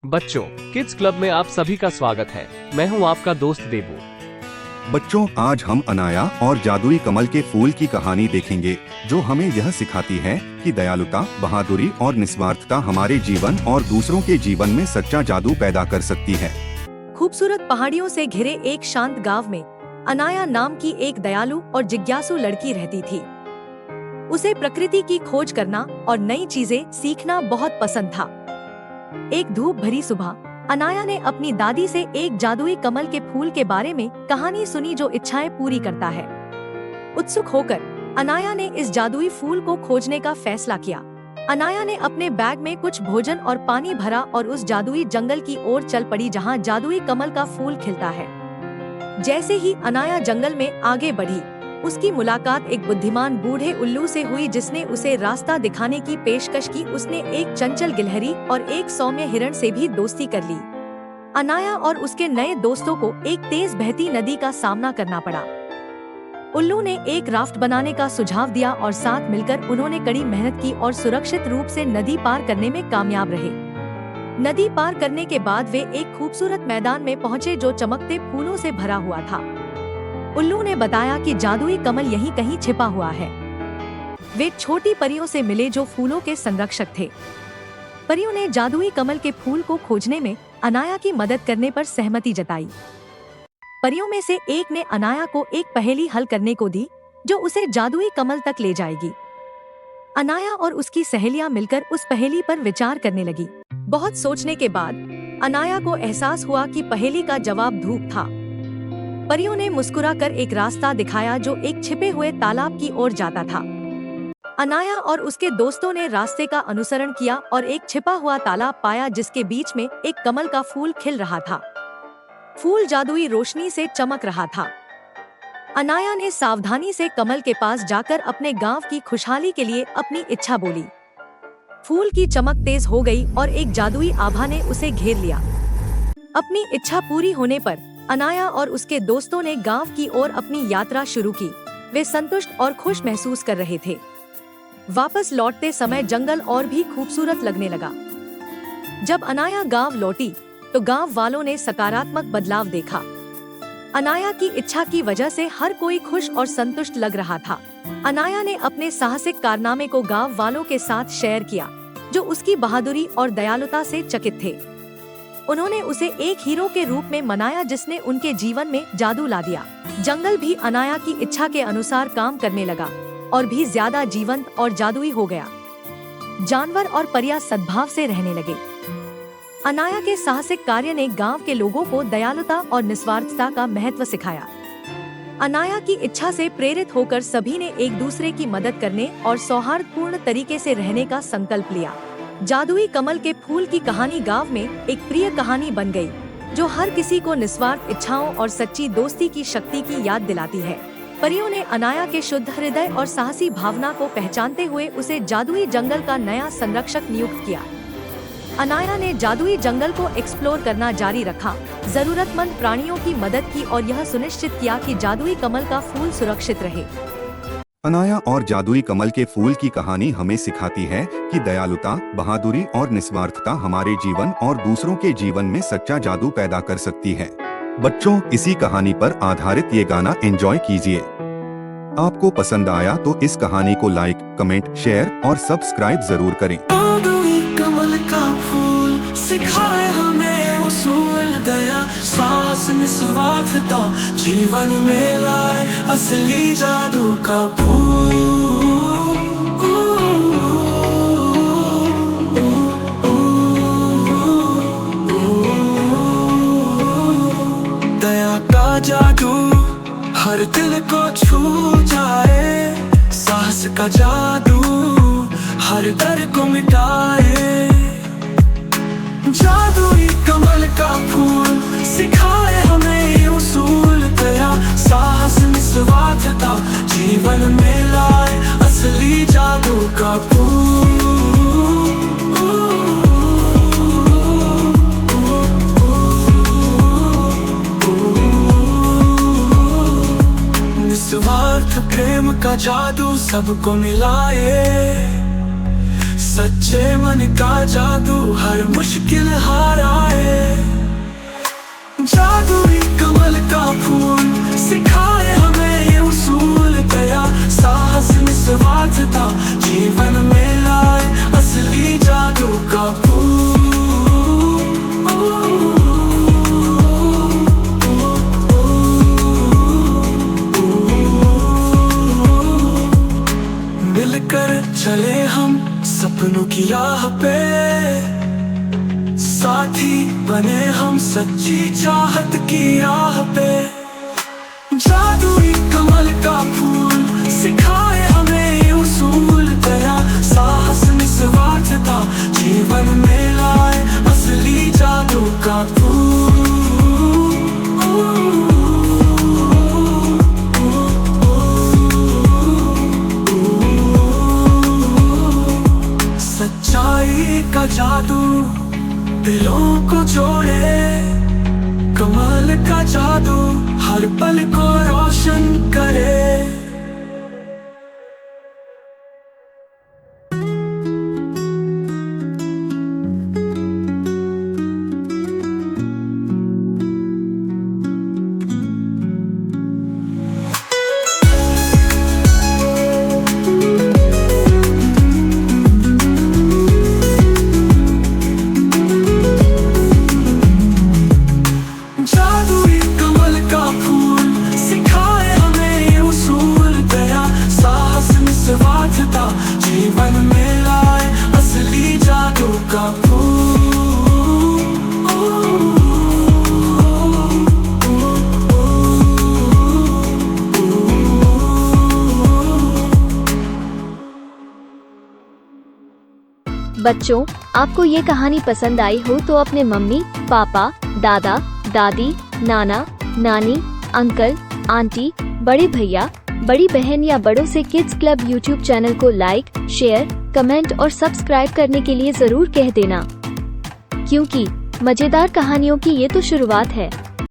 बच्चों, kids club में आप सभी का स्वागत है। मैं हूं आपका दोस्त देबू। बच्चों, आज हम अनाया और जादुई कमल के फूल की कहानी देखेंगे, जो हमें यह सिखाती है कि दयालुता, बहादुरी और निस्वार्थता हमारे जीवन और दूसरों के जीवन में सच्चा जादू पैदा कर सकती है। खूबसूरत पहाड़ियों से घिरे एक शांत गांव में अनाया नाम की एक दयालु और जिज्ञासु लड़की रहती थी। उसे प्रकृति की खोज करना और नई चीजें सीखना बहुत पसंद था। एक धूप भरी सुबह अनाया ने अपनी दादी से एक जादुई कमल के फूल के बारे में कहानी सुनी जो इच्छाएं पूरी करता है। उत्सुक होकर अनाया ने इस जादुई फूल को खोजने का फैसला किया। अनाया ने अपने बैग में कुछ भोजन और पानी भरा और उस जादुई जंगल की ओर चल पड़ी जहां जादुई कमल का फूल खिलता है। जैसे ही अनाया जंगल में आगे बढ़ी, उसकी मुलाकात एक बुद्धिमान बूढ़े उल्लू से हुई जिसने उसे रास्ता दिखाने की पेशकश की। उसने एक चंचल गिलहरी और एक सौम्य हिरण से भी दोस्ती कर ली। अनाया और उसके नए दोस्तों को एक तेज बहती नदी का सामना करना पड़ा। उल्लू ने एक राफ्ट बनाने का सुझाव दिया और साथ मिलकर उन्होंने कड़ी मेहनत की और सुरक्षित रूप से नदी पार करने में कामयाब रहे। नदी पार करने के बाद वे एक खूबसूरत मैदान में पहुंचे जो चमकते फूलों से भरा हुआ था। उल्लू ने बताया कि जादुई कमल यहीं कहीं छिपा हुआ है। वे छोटी परियों से मिले जो फूलों के संरक्षक थे। परियों ने जादुई कमल के फूल को खोजने में अनाया की मदद करने पर सहमति जताई। परियों में से एक ने अनाया को एक पहेली हल करने को दी जो उसे जादुई कमल तक ले जाएगी। अनाया और उसकी सहेलियां मिलकर उस पहेली पर विचार करने लगी। बहुत सोचने के बाद अनाया को एहसास हुआ कि पहेली का जवाब धूप था। परियों ने मुस्कुराकर एक रास्ता दिखाया जो एक छिपे हुए तालाब की ओर जाता था। अनाया और उसके दोस्तों ने रास्ते का अनुसरण किया और एक छिपा हुआ तालाब पाया जिसके बीच में एक कमल का फूल खिल रहा था। फूल जादुई रोशनी से चमक रहा था। अनाया ने सावधानी से कमल के पास जाकर अपने गांव की खुशहाली के लिए अपनी इच्छा बोली। फूल की चमक तेज हो गई और एक जादुई आभा ने उसे घेर लिया। अपनी इच्छा पूरी होने पर अनाया और उसके दोस्तों ने गांव की ओर अपनी यात्रा शुरू की। वे संतुष्ट और खुश महसूस कर रहे थे। वापस लौटते समय जंगल और भी खूबसूरत लगने लगा। जब अनाया गांव लौटी तो गांव वालों ने सकारात्मक बदलाव देखा। अनाया की इच्छा की वजह से हर कोई खुश और संतुष्ट लग रहा था। अनाया ने अपने साहसिक कारनामे को गांव वालों के साथ शेयर किया, जो उसकी बहादुरी और दयालुता से चकित थे। उन्होंने उसे एक हीरो के रूप में मनाया जिसने उनके जीवन में जादू ला दिया। जंगल भी अनाया की इच्छा के अनुसार काम करने लगा और भी ज्यादा जीवंत और जादुई हो गया। जानवर और परियां सद्भाव से रहने लगे। अनाया के साहसिक कार्य ने गांव के लोगों को दयालुता और निस्वार्थता का महत्व सिखाया। अनाया की इच्छा से प्रेरित होकर सभी ने एक दूसरे की मदद करने और सौहार्दपूर्ण तरीके से रहने का संकल्प लिया। जादुई कमल के फूल की कहानी गांव में एक प्रिय कहानी बन गई, जो हर किसी को निस्वार्थ इच्छाओं और सच्ची दोस्ती की शक्ति की याद दिलाती है। परियों ने अनाया के शुद्ध हृदय और साहसी भावना को पहचानते हुए उसे जादुई जंगल का नया संरक्षक नियुक्त किया। अनाया ने जादुई जंगल को एक्सप्लोर करना जारी रखा, जरूरतमंद प्राणियों की मदद की और यह सुनिश्चित किया कि जादुई कमल का फूल सुरक्षित रहे। अनाया और जादुई कमल के फूल की कहानी हमें सिखाती है कि दयालुता, बहादुरी और निस्वार्थता हमारे जीवन और दूसरों के जीवन में सच्चा जादू पैदा कर सकती है। बच्चों, इसी कहानी पर आधारित ये गाना एंजॉय कीजिए। आपको पसंद आया तो इस कहानी को लाइक, कमेंट, शेयर और सब्सक्राइब जरूर करें। जादुई कमल का फूल सिखाए हमें उसूल, दया, साहस, निस्वार्थता जीवन में लाए असली जादू का फूल। दया का जादू हर दिल को छू जाए, साहस का जादू हर डर को मिटाए। जादुई कमल का फूल सिखाए हमें ये उसूल, दया, साहस, निस्वार्थता जीवन में लाए असली जादू का फूल। निस्वार्थ प्रेम का जादू सबको मिलाए, सच सच्चे मन का जादू हर मुश्किल हाराए। जादुई कमल का फूल सिखाए हमें ये उसूल, दया साहस निस्वार्थता जीवन में लाए असली जादू का फूल। मिलकर चले हम सपनों की राह पे, साथी बने हम सच्ची चाहत की राह पे। जादुई कमल का फूल सिखाए हमें ये उसूल, दया साहस निस्वार्थता जीवन में लाए असली जादू का फूल। सच्चाई का जादू दिलों को जोड़े, कमाल का जादू हर पल को रोशन करे। जादुई कमल का फूल सिखाए हमें ये उसूल, दया साहस निस्वार्थता जीवन में लाए असली जादू का फूल। बच्चों, आपको ये कहानी पसंद आई हो तो अपने मम्मी पापा, दादा दादी, नाना नानी, अंकल आंटी, बड़े भैया बड़ी बहन या बड़ों से किड्स क्लब यूट्यूब चैनल को लाइक, शेयर, कमेंट और सब्सक्राइब करने के लिए जरूर कह देना, क्योंकि मजेदार कहानियों की ये तो शुरुआत है।